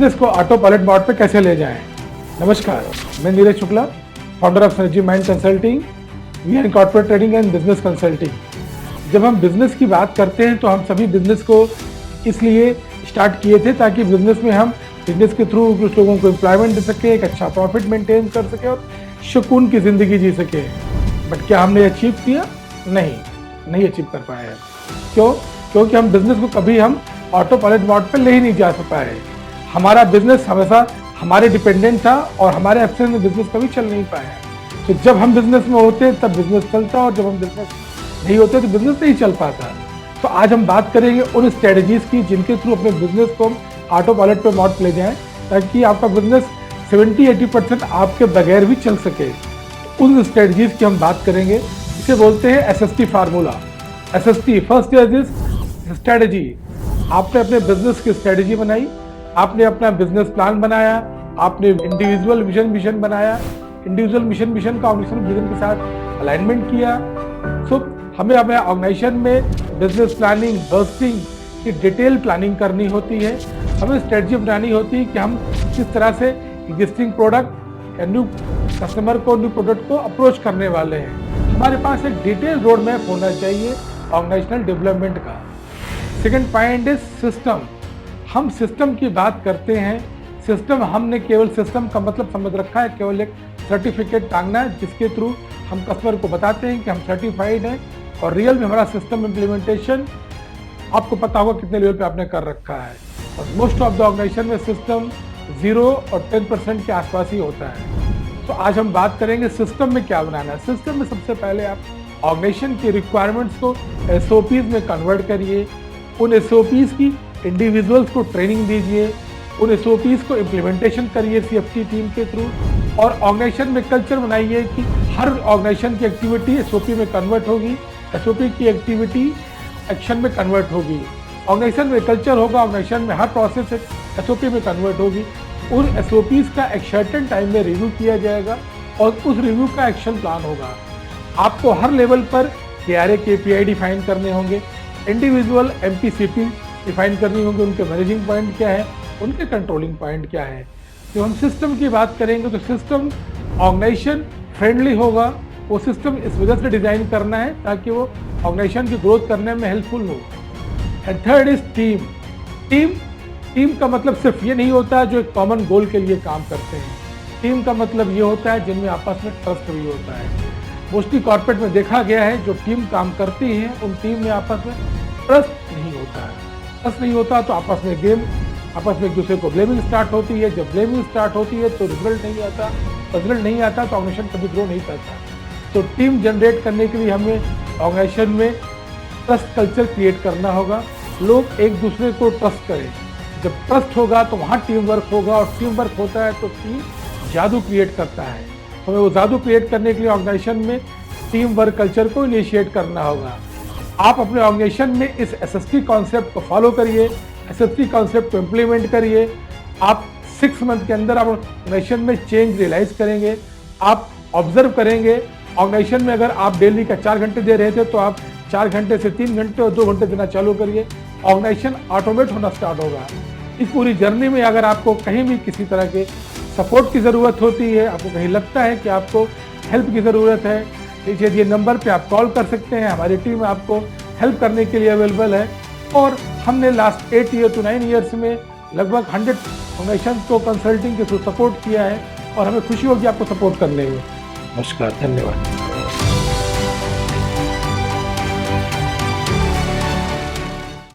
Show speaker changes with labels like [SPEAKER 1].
[SPEAKER 1] Business को auto pilot mode पे कैसे ले जाएं। नमस्कार, मैं Neeraj Shukla, founder of synergy mind consulting, we are corporate trading and business consulting. जब हम बिजनेस की बात करते हैं तो हम सभी बिजनेस को इसलिए स्टार्ट किए थे ताकि बिजनेस में हम बिजनेस के थ्रू कुछ लोगों को एम्प्लॉयमेंट दे सके, एक अच्छा प्रॉफिट मेंटेन कर सके और सुकून की ज़िंदगी जी सके। बट क्या हमने अचीव किया? नहीं अचीव कर पाए हैं। क्यों? क्योंकि हम बिजनेस को कभी हम ऑटो पायलट मोड पर ले ही नहीं जा पाए। हमारा बिजनेस हमेशा हमारे डिपेंडेंट था और हमारे एब्सेंस में बिजनेस कभी चल नहीं पाया। तो जब हम बिजनेस में होते तब बिजनेस चलता और जब हम बिजनेस नहीं होते तो बिजनेस नहीं चल पाता। तो आज हम बात करेंगे उन स्ट्रेटजीज की जिनके थ्रू अपने बिजनेस को हम ऑटो पायलट पे मोड ले जाएं ताकि आपका बिजनेस 70-80% आपके बगैर भी चल सके। तो उन स्ट्रेटजीज की हम बात करेंगे। इसे बोलते हैं SST formula. SST, first is strategy. आपने अपने बिजनेस की स्ट्रेटजी बनाई, आपने अपना बिजनेस प्लान बनाया, आपने इंडिविजुअल विजन बनाया, इंडिविजुअल मिशन का ऑर्गेनाइजेशन विजन के साथ अलाइनमेंट किया। सो हमें अपने ऑर्गेनाइजेशन में बिजनेस प्लानिंग, बस्टिंग की डिटेल प्लानिंग करनी होती है। हमें स्ट्रेटजी बनानी होती है कि हम किस तरह से एग्जिस्टिंग प्रोडक्ट या न्यू कस्टमर को, न्यू प्रोडक्ट को अप्रोच करने वाले हैं। हमारे पास एक डिटेल रोड मैप होना चाहिए ऑर्गेनाइजेशनल डेवलपमेंट का। Second point is system. हम सिस्टम की बात करते हैं। सिस्टम, हमने केवल सिस्टम का मतलब समझ रखा है केवल एक सर्टिफिकेट टांगना जिसके थ्रू हम कस्टमर को बताते हैं कि हम सर्टिफाइड हैं, और रियल में हमारा सिस्टम इम्प्लीमेंटेशन आपको पता होगा कितने लेवल पे आपने कर रखा है। और मोस्ट ऑफ द ऑर्गेनाइजेशन में सिस्टम 0 और 10% के आसपास ही होता है। तो आज हम बात करेंगे सिस्टम में क्या बनाना है। सिस्टम में सबसे पहले आप ऑर्गेनाइजेशन की रिक्वायरमेंट्स को SOPs में कन्वर्ट करिए, उन SOPs की इंडिविजुअल्स को ट्रेनिंग दीजिए, उन SOPs को इम्प्लीमेंटेशन करिए CFT टीम के थ्रू, और ऑर्गेनाइजेशन में कल्चर बनाइए कि हर ऑर्गेनाइजेशन की एक्टिविटी SOP में कन्वर्ट होगी, SOP की एक्टिविटी एक्शन में कन्वर्ट होगी। ऑर्गेनाइजेशन में कल्चर होगा, ऑर्गेनाइजेशन में हर प्रोसेस SOP में कन्वर्ट होगी। उन SOPs का एक सर्टेन टाइम में रिव्यू किया जाएगा और उस रिव्यू का एक्शन प्लान होगा। आपको हर लेवल पर KRA KPI डिफाइन करने होंगे, इंडिविजुअल MPCP डिफाइन करनी होंगी, उनके मैनेजिंग पॉइंट क्या है, उनके कंट्रोलिंग पॉइंट क्या है। तो हम सिस्टम की बात करेंगे तो सिस्टम ऑर्गेनाइजेशन फ्रेंडली होगा। वो सिस्टम इस वजह से डिज़ाइन करना है ताकि वो ऑर्गेनाइजेशन की ग्रोथ करने में हेल्पफुल हो। एंड थर्ड इज टीम का मतलब सिर्फ ये नहीं होता है जो एक कॉमन गोल के लिए काम करते हैं। टीम का मतलब ये होता है जिनमें आपस में ट्रस्ट भी होता है। मोस्टली कॉर्पोरेट में देखा गया है जो टीम काम करती है उन टीम में आपस में ट्रस्ट नहीं होता है। ट्रस्ट नहीं होता तो आपस में एक दूसरे को ब्लेमिंग स्टार्ट होती है। जब ब्लेमिंग स्टार्ट होती है तो रिजल्ट नहीं आता तो ऑर्गेनाइजेशन कभी ग्रो नहीं करता। तो टीम जनरेट करने के लिए हमें ऑर्गेनाइजेशन में ट्रस्ट कल्चर क्रिएट करना होगा। लोग एक दूसरे को ट्रस्ट करें। जब ट्रस्ट होगा तो वहाँ टीम वर्क होगा, और टीम वर्क होता है तो टीम जादू क्रिएट करता है। हमें वो जादू क्रिएट करने के लिए ऑर्गेनाइजेशन में टीम वर्क कल्चर को इनिशिएट करना होगा। आप अपने ऑर्गेनाइजेशन में इस SST कॉन्सेप्ट को फॉलो करिए, SST कॉन्सेप्ट को इम्प्लीमेंट करिए। आप 6 मंथ के अंदर आप ऑर्गेनाइजेशन में चेंज रियलाइज करेंगे। आप ऑब्जर्व करेंगे ऑर्गेनाइजेशन में अगर आप डेली का 4 घंटे दे रहे थे तो आप 4 घंटे से 3 घंटे और 2 घंटे देना चालू करिए। ऑर्गेनाइजेशन ऑटोमेट होना स्टार्ट होगा। इस पूरी जर्नी में अगर आपको कहीं भी किसी तरह के सपोर्ट की ज़रूरत होती है, आपको कहीं लगता है कि आपको हेल्प की ज़रूरत है, नीचे दिए नंबर पे आप कॉल कर सकते हैं। हमारी टीम आपको हेल्प करने के लिए अवेलेबल है। और हमने लास्ट 8 ईयर to 9 ईयर्स में लगभग 100 ऑर्गेनाइजेशन को कंसल्टिंग के थ्रू सपोर्ट किया है और हमें खुशी होगी आपको सपोर्ट करने में। नमस्कार, धन्यवाद।